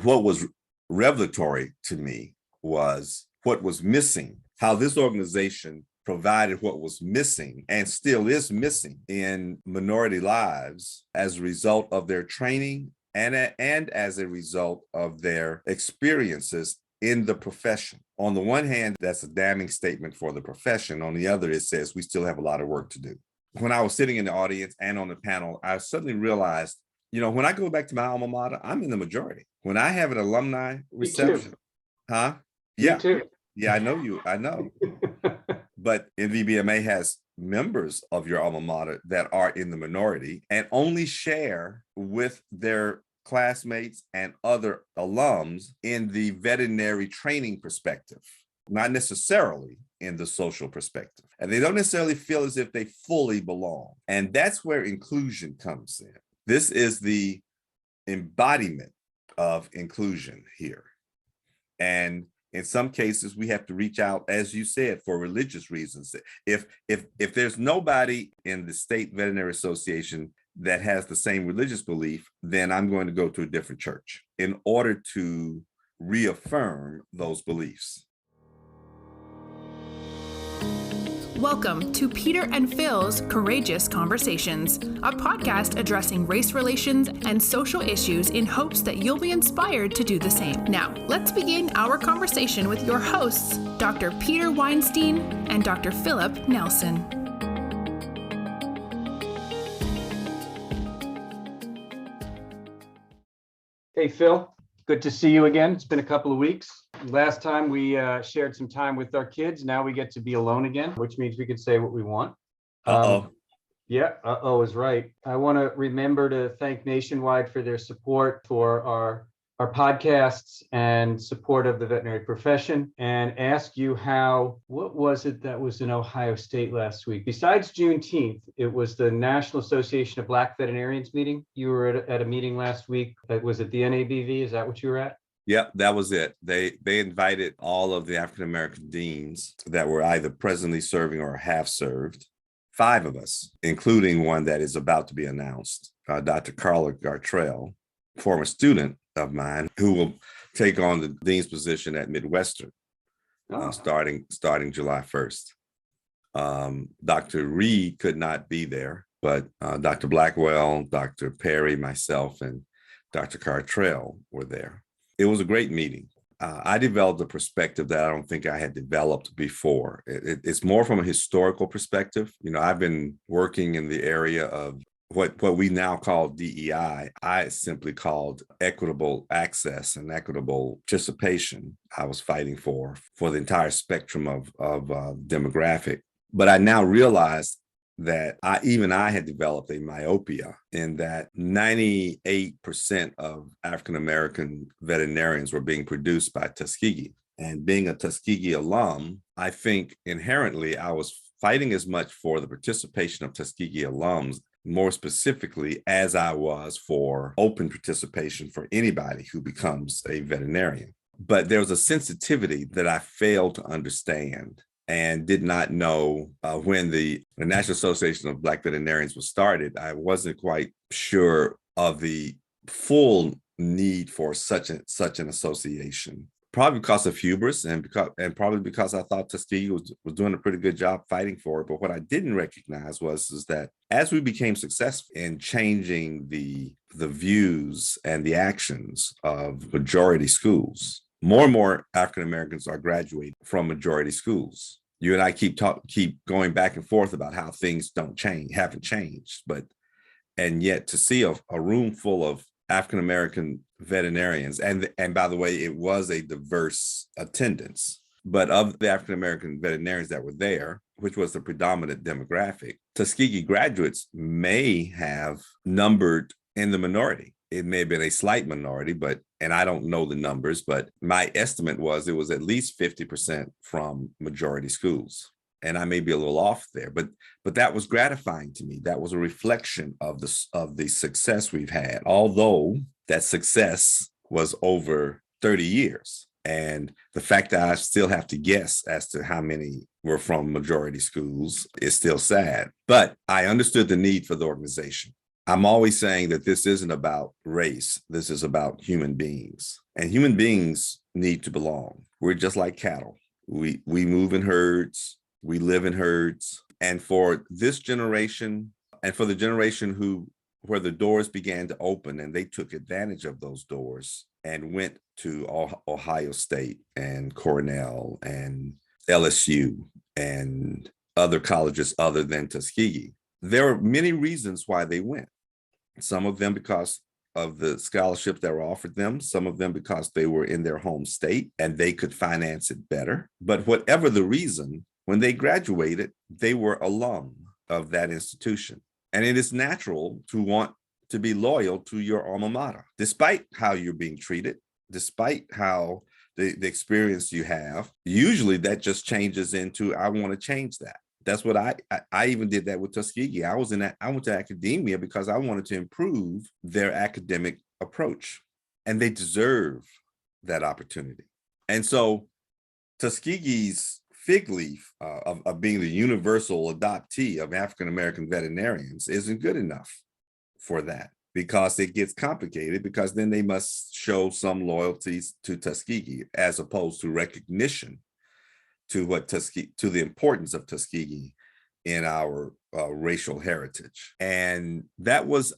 what was revelatory to me was what was missing, how this organization provided what was missing and still is missing in minority lives as a result of their training and as a result of their experiences in the profession. On the one hand, that's a damning statement for the profession. On the other, it says we still have a lot of work to do. When I was sitting in the audience and on the panel, I suddenly realized, when I go back to my alma mater, I'm in the majority. When I have an alumni reception, huh? Yeah. Me too. Yeah, I know. But NVBMA has members of your alma mater that are in the minority and only share with their classmates and other alums in the veterinary training perspective, not necessarily in the social perspective. And they don't necessarily feel as if they fully belong. And that's where inclusion comes in. This is the embodiment of inclusion here. And in some cases, we have to reach out, as you said, for religious reasons. If there's nobody in the State Veterinary Association that has the same religious belief, then I'm going to go to a different church in order to reaffirm those beliefs. Welcome to Peter and Phil's Courageous Conversations, a podcast addressing race relations and social issues in hopes that you'll be inspired to do the same. Now, let's begin our conversation with your hosts, Dr. Peter Weinstein and Dr. Philip Nelson. Hey, Phil. Good to see you again. It's been a couple of weeks. Last time we shared some time with our kids. Now we get to be alone again, which means we could say what we want. Yeah, is right. I want to remember to thank Nationwide for their support for our podcasts and support of the veterinary profession, and ask you what was it that was in Ohio State last week? Besides Juneteenth, it was the National Association of Black Veterinarians meeting. You were at a meeting last week. Was it the NABV? Is that what you were at? Yep, that was it. They invited all of the African-American deans that were either presently serving or have served, 5 of us, including one that is about to be announced, Dr. Carla Gartrell, former student of mine, who will take on the dean's position at Midwestern starting July 1st. Dr. Reed could not be there, but Dr. Blackwell, Dr. Perry, myself, and Dr. Gartrell were there. It was a great meeting. I developed a perspective that I don't think I had developed before. It's more from a historical perspective. I've been working in the area of what we now call DEI. I simply called equitable access and equitable participation. I was fighting for the entire spectrum of demographic. But I now realized that I had developed a myopia in that 98% of African-American veterinarians were being produced by Tuskegee. And being a Tuskegee alum, I think inherently I was fighting as much for the participation of Tuskegee alums, more specifically, as I was for open participation for anybody who becomes a veterinarian. But there was a sensitivity that I failed to understand and did not know when the National Association of Black Veterinarians was started. I wasn't quite sure of the full need for such an association. Probably because of hubris and probably because I thought Tuskegee was doing a pretty good job fighting for it. But what I didn't recognize is that as we became successful in changing the views and the actions of majority schools, more and more African Americans are graduating from majority schools. You and I keep going back and forth about how things haven't changed, and yet to see a room full of African American veterinarians, and by the way, it was a diverse attendance, but of the African American veterinarians that were there, which was the predominant demographic, Tuskegee graduates may have numbered in the minority. It may have been a slight minority, and I don't know the numbers, but my estimate was it was at least 50% from majority schools. And I may be a little off there, but that was gratifying to me. That was a reflection of the success we've had, although that success was over 30 years. And the fact that I still have to guess as to how many were from majority schools is still sad. But I understood the need for the organization. I'm always saying that this isn't about race. This is about human beings, and human beings need to belong. We're just like cattle. We move in herds. We live in herds. And for this generation, and for the generation where the doors began to open and they took advantage of those doors and went to Ohio State and Cornell and LSU and other colleges other than Tuskegee, there are many reasons why they went. Some of them because of the scholarships that were offered them, some of them because they were in their home state and they could finance it better. But whatever the reason, when they graduated, they were alum of that institution. And it is natural to want to be loyal to your alma mater, despite how you're being treated, despite how the experience you have. Usually that just changes into, I want to change that. That's what I even did that with Tuskegee. I went to academia because I wanted to improve their academic approach, and they deserve that opportunity. And so Tuskegee's fig leaf of being the universal adoptee of African-American veterinarians isn't good enough for that, because it gets complicated, because then they must show some loyalties to Tuskegee as opposed to recognition to the importance of Tuskegee in our racial heritage. And that was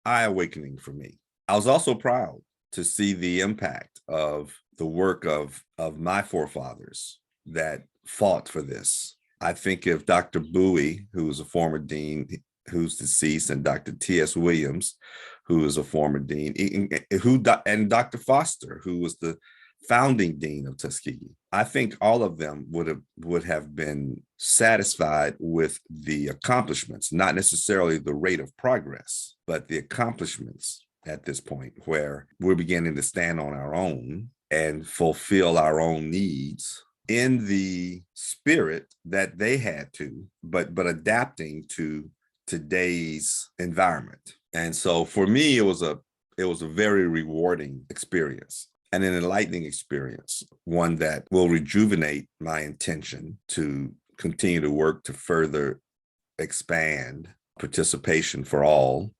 eye-awakening for me. I was also proud to see the impact of the work of my forefathers that fought for this. I think of Dr. Bowie, who was a former dean, who's deceased, and Dr. T.S. Williams, who is a former dean, and Dr. Foster, who was the founding dean of Tuskegee. I think all of them would have been satisfied with the accomplishments, not necessarily the rate of progress, but the accomplishments at this point, where we're beginning to stand on our own and fulfill our own needs in the spirit that they had to, but adapting to today's environment. And so for me, it was a very rewarding experience and an enlightening experience, one that will rejuvenate my intention to continue to work to further expand participation for all,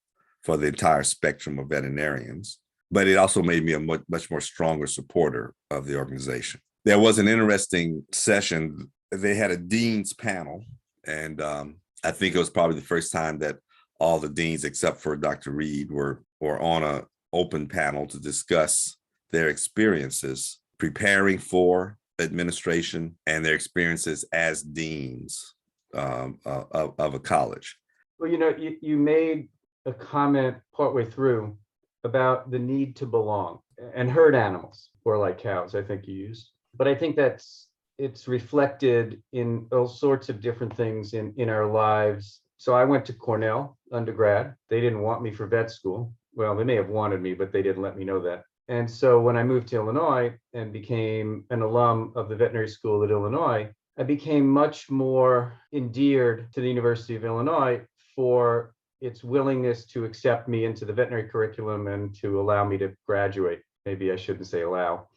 for the entire spectrum of veterinarians. But it also made me a much more stronger supporter of the organization. There was an interesting session. They had a dean's panel, and I think it was probably the first time that all the deans, except for Dr. Reed, were on an open panel to discuss their experiences preparing for administration and their experiences as deans of a college. Well, you made a comment partway through about the need to belong, and herd animals, or like cows, I think you used. But I think it's reflected in all sorts of different things in our lives. So I went to Cornell undergrad. They didn't want me for vet school. Well, they may have wanted me, but they didn't let me know that. And so when I moved to Illinois and became an alum of the veterinary school at Illinois, I became much more endeared to the University of Illinois for its willingness to accept me into the veterinary curriculum and to allow me to graduate. Maybe I shouldn't say allow,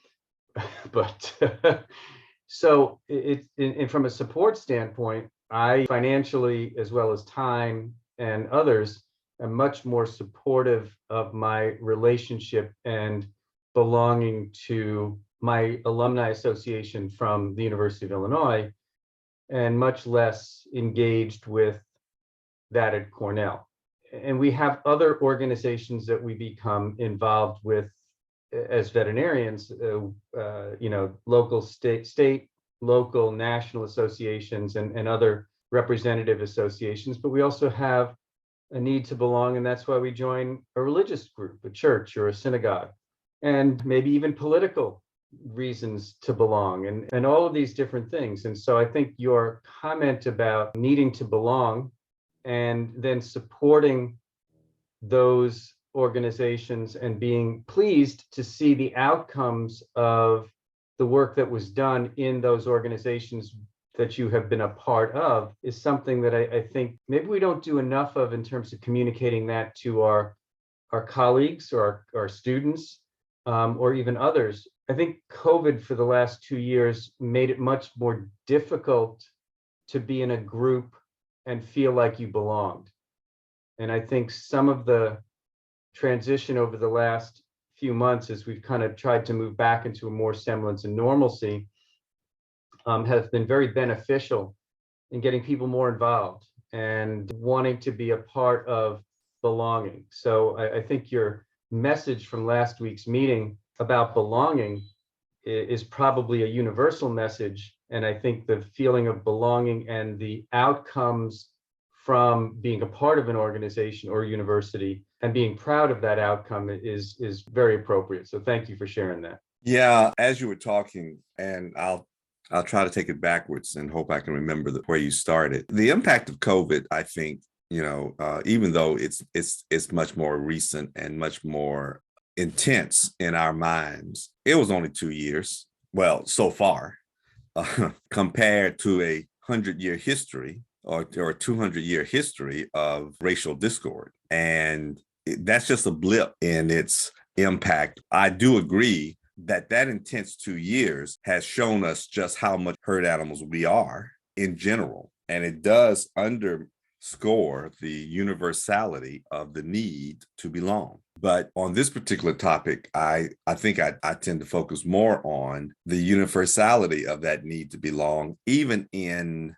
but so from a support standpoint, I financially, as well as time and others, am much more supportive of my relationship and belonging to my alumni association from the University of Illinois, and much less engaged with that at Cornell. And we have other organizations that we become involved with as veterinarians, local, state, local, national associations, and other representative associations. But we also have a need to belong, and that's why we join a religious group, a church or a synagogue, and maybe even political reasons to belong, and all of these different things. And so I think your comment about needing to belong and then supporting those organizations and being pleased to see the outcomes of the work that was done in those organizations that you have been a part of is something that I think maybe we don't do enough of in terms of communicating that to our colleagues or our students, or even others. I think COVID for the last 2 years made it much more difficult to be in a group and feel like you belonged. And I think some of the transition over the last few months, as we've kind of tried to move back into a more semblance of normalcy, has been very beneficial in getting people more involved and wanting to be a part of belonging. So I think your message from last week's meeting about belonging is probably a universal message. And I think the feeling of belonging and the outcomes from being a part of an organization or university and being proud of that outcome is very appropriate. So thank you for sharing that. Yeah, as you were talking, and I'll try to take it backwards and hope I can remember where you started. The impact of COVID, I think, even though it's much more recent and much more intense in our minds, it was only 2 years. Well, so far, compared to a 100-year history or a 200-year history of racial discord. And that's just a blip in its impact. I do agree that intense 2 years has shown us just how much herd animals we are in general. And it does underscore the universality of the need to belong. But on this particular topic, I think I tend to focus more on the universality of that need to belong, even in,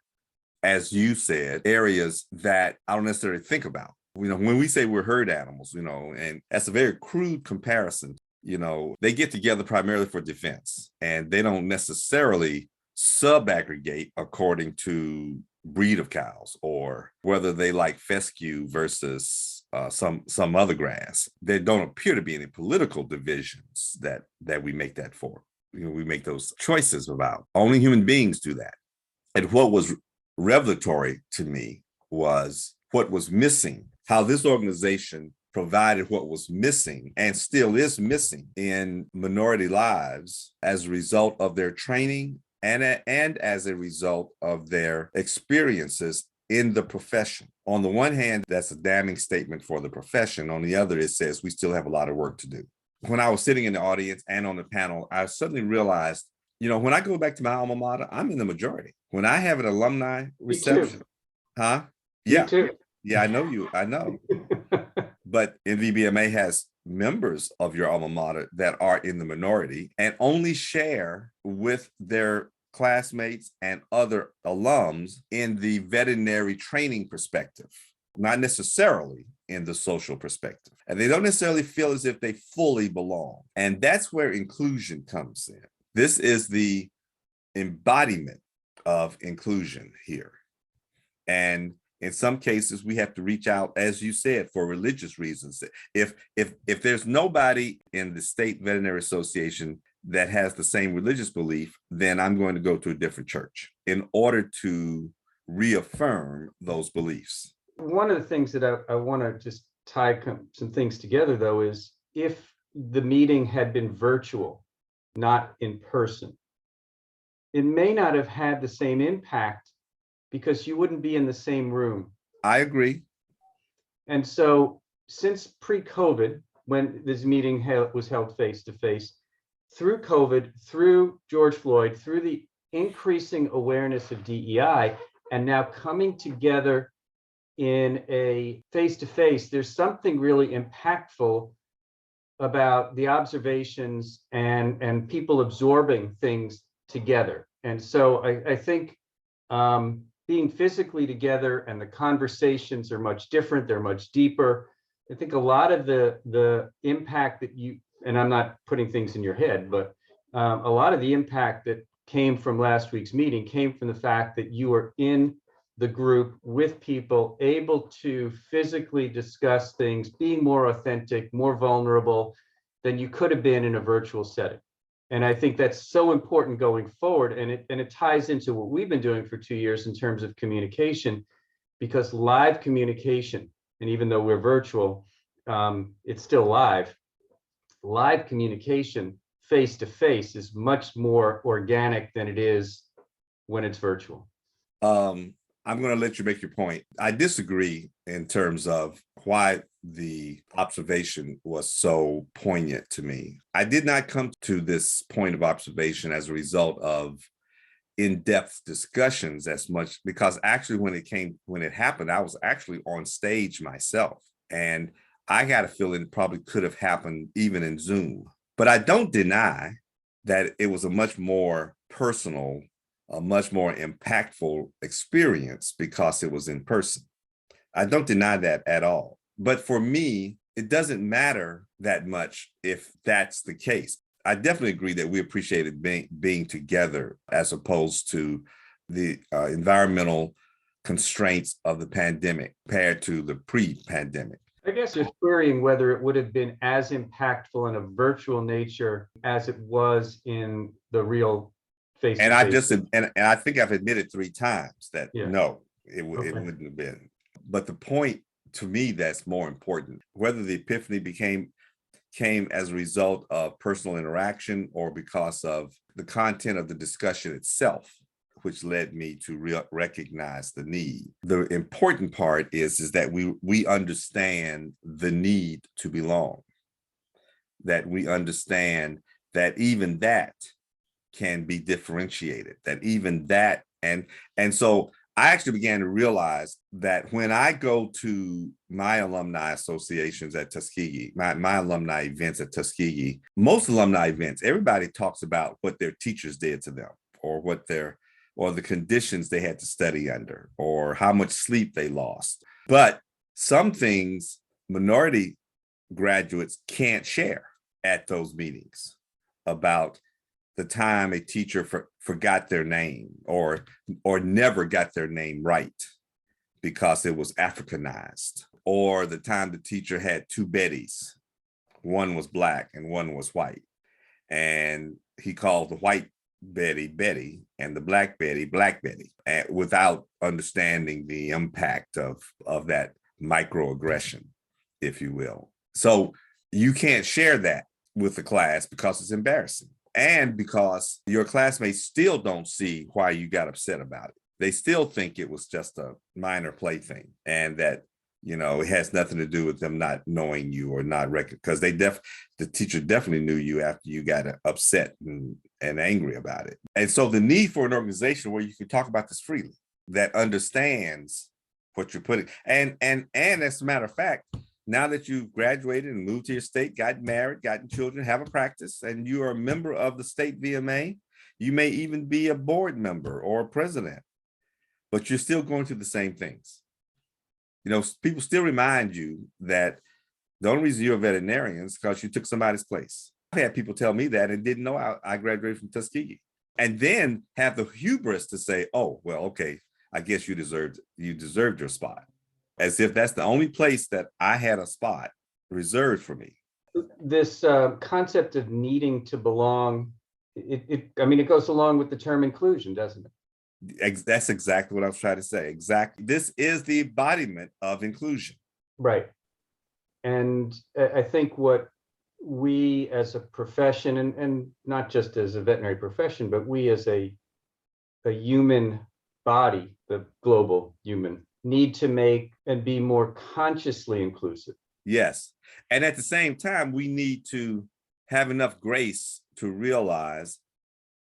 as you said, areas that I don't necessarily think about. When we say we're herd animals, and that's a very crude comparison. They get together primarily for defense, and they don't necessarily sub-aggregate according to breed of cows or whether they like fescue versus some other grass. There don't appear to be any political divisions that we make that for. We make those choices about. Only human beings do that. And what was revelatory to me was what was missing, how this organization provided what was missing and still is missing in minority lives as a result of their training and as a result of their experiences in the profession. On the one hand, that's a damning statement for the profession. On the other, it says we still have a lot of work to do. When I was sitting in the audience and on the panel, I suddenly realized, when I go back to my alma mater, I'm in the majority. When I have an alumni reception, huh? Yeah. Me too. Yeah, I know. But NVBMA has members of your alma mater that are in the minority and only share with their classmates and other alums in the veterinary training perspective, not necessarily in the social perspective. And they don't necessarily feel as if they fully belong. And that's where inclusion comes in. This is the embodiment of inclusion here. And in some cases, we have to reach out, as you said, for religious reasons. If there's nobody in the State Veterinary Association that has the same religious belief, then I'm going to go to a different church in order to reaffirm those beliefs. One of the things that I want to just tie some things together, though, is if the meeting had been virtual, not in person, it may not have had the same impact because you wouldn't be in the same room. I agree. And so since pre-COVID, when this meeting was held face-to-face, through COVID, through George Floyd, through the increasing awareness of DEI, and now coming together in a face-to-face, there's something really impactful about the observations and people absorbing things together. And so I think being physically together and the conversations are much different, they're much deeper. I think a lot of the impact that you, and I'm not putting things in your head, but a lot of the impact that came from last week's meeting came from the fact that you were in the group with people, able to physically discuss things, being more authentic, more vulnerable than you could have been in a virtual setting. And I think that's so important going forward. And it ties into what we've been doing for 2 years in terms of communication, because live communication, and even though we're virtual, it's still live. Live communication face-to-face is much more organic than it is when it's virtual. I'm going to let you make your point. I disagree in terms of why the observation was so poignant to me. I did not come to this point of observation as a result of in-depth discussions as much, because actually when it happened, I was actually on stage myself. And I got a feeling it probably could have happened even in Zoom. But I don't deny that it was a much more personal, a much more impactful experience because it was in person. I don't deny that at all. But for me, it doesn't matter that much if that's the case. I definitely agree that we appreciated being together as opposed to the environmental constraints of the pandemic compared to the pre-pandemic. I guess you're querying whether it would have been as impactful in a virtual nature as it was in the real face-to-face. And I think I've admitted 3 times that no, it wouldn't have been. But the point to me that's more important, whether the epiphany came as a result of personal interaction or because of the content of the discussion itself, which led me to recognize the need. The important part is that we understand the need to belong, that we understand that even that can be differentiated, that even that, and so I actually began to realize that when I go to my alumni associations at Tuskegee, my alumni events at Tuskegee, most alumni events, everybody talks about what their teachers did to them, or or the conditions they had to study under, or how much sleep they lost. But some things minority graduates can't share at those meetings about the time a teacher forgot their name or never got their name right because it was Africanized, or the time the teacher had 2 Bettys. One was Black and one was white. And he called the white Betty, Betty, and the Black Betty, Black Betty, without understanding the impact of that microaggression, if you will. So you can't share that with the class because it's embarrassing. And because your classmates still don't see why you got upset about it. They still think it was just a minor plaything, and that, it has nothing to do with them not knowing you or not because the teacher definitely knew you after you got upset and angry about it. And so the need for an organization where you can talk about this freely, that understands what you're putting. And as a matter of fact, now that you've graduated and moved to your state, gotten married, gotten children, have a practice, and you are a member of the state VMA, you may even be a board member or a president, but you're still going through the same things. People still remind you that the only reason you're a veterinarian is because you took somebody's place. I've had people tell me that and didn't know I graduated from Tuskegee, and then have the hubris to say, oh, well, okay, I guess you deserved your spot. As if that's the only place that I had a spot reserved for me. This concept of needing to belong, it goes along with the term inclusion, doesn't it? That's exactly what I was trying to say. Exactly. This is the embodiment of inclusion. Right. And I think what we as a profession, and not just as a veterinary profession, but we as a human body, the global human, need to make and be more consciously inclusive. Yes. And at the same time, we need to have enough grace to realize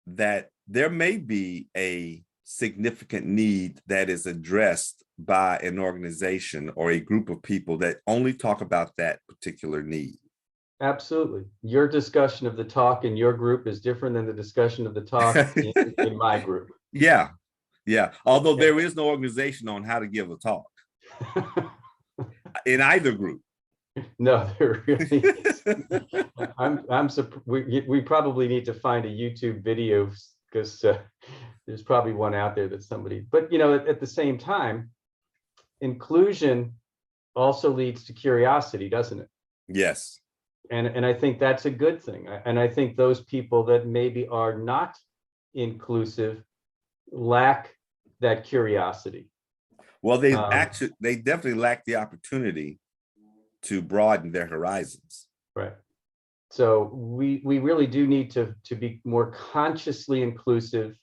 that there may be a significant need that is addressed by an organization or a group of people that only talk about that particular need. Absolutely. Your discussion of the talk in your group is different than the discussion of the talk in my group. Yeah. Yeah. Although there is no organization on how to give a talk in either group. No, there really is. We probably need to find a YouTube video because there's probably one out there that somebody, but at the same time, inclusion also leads to curiosity, doesn't it? Yes. And I think that's a good thing. And I think those people that maybe are not inclusive lack that curiosity. Well, they definitely lack the opportunity to broaden their horizons. Right. So we really do need to be more consciously inclusive.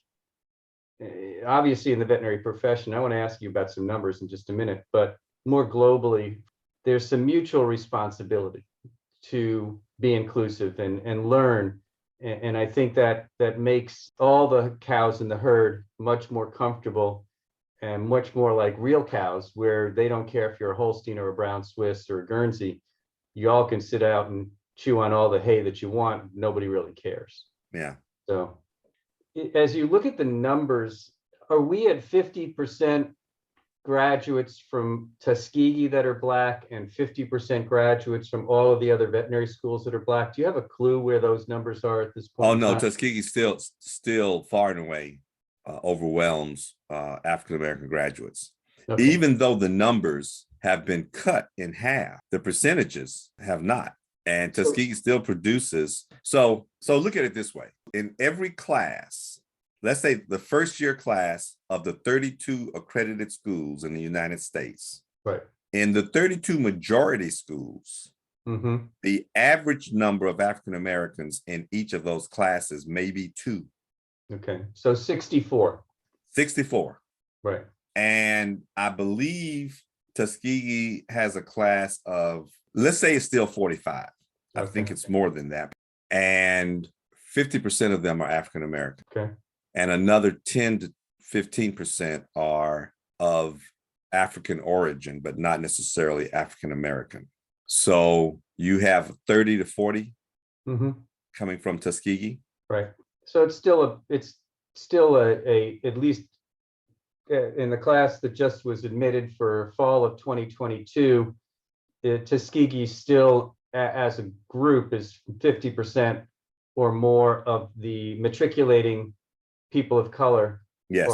Obviously, in the veterinary profession, I want to ask you about some numbers in just a minute, but more globally, there's some mutual responsibility to be inclusive and learn And I think that makes all the cows in the herd much more comfortable and much more like real cows, where they don't care if you're a Holstein or a Brown Swiss or a Guernsey. You all can sit out and chew on all the hay that you want. Nobody really cares. Yeah. So as you look at the numbers, are we at 50% graduates from Tuskegee that are Black and 50% graduates from all of the other veterinary schools that are Black? Do you have a clue where those numbers are at this point? Oh, no, Tuskegee still far and away overwhelms African-American graduates. Okay. Even though the numbers have been cut in half, the percentages have not. And Tuskegee still produces. So look at it this way. In every class, let's say the first year class of the 32 accredited schools in the United States, right, in the 32 majority schools, the average number of African Americans in each of those classes may be 2. Okay, so 64. 64. Right. And I believe Tuskegee has a class of, let's say it's still 45. I think it's more than that. And 50% of them are African American. Okay. And another 10 to 15% are of African origin, but not necessarily African American. So you have 30 to 40 coming from Tuskegee. Right. So it's still a at least in the class that just was admitted for fall of 2022, Tuskegee still as a group is 50% or more of the matriculating people of color. Yes.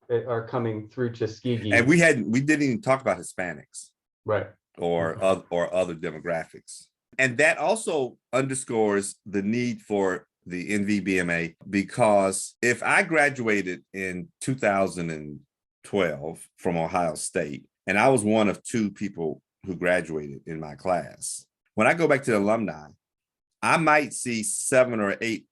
Are coming through Tuskegee. And we didn't even talk about Hispanics. Right. Or other demographics. And that also underscores the need for the NVBMA, because if I graduated in 2012 from Ohio State, and I was one of 2 people who graduated in my class, when I go back to the alumni, I might see 7 or 8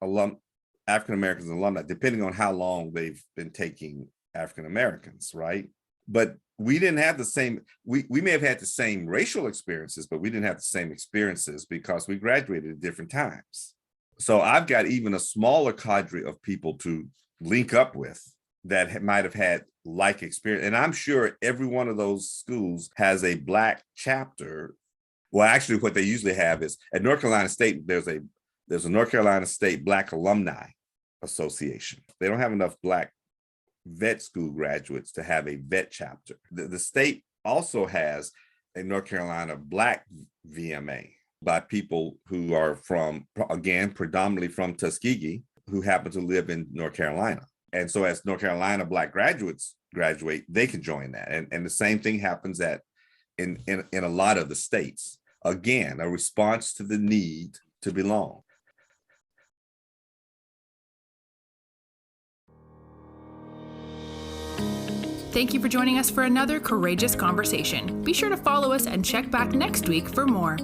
African Americans alumni, depending on how long they've been taking African Americans, right? But we didn't have the same, we may have had the same racial experiences, but we didn't have the same experiences because we graduated at different times. So I've got even a smaller cadre of people to link up with that might have had like experience. And I'm sure every one of those schools has a Black chapter. Well, actually what they usually have is at North Carolina State, there's a North Carolina State Black Alumni Association. They don't have enough Black vet school graduates to have a vet chapter. The state also has a North Carolina Black VMA by people who are from, again, predominantly from Tuskegee, who happen to live in North Carolina. And so as North Carolina Black graduates graduate, they can join that. And the same thing happens in a lot of the states. Again, a response to the need to belong. Thank you for joining us for another courageous conversation. Be sure to follow us and check back next week for more.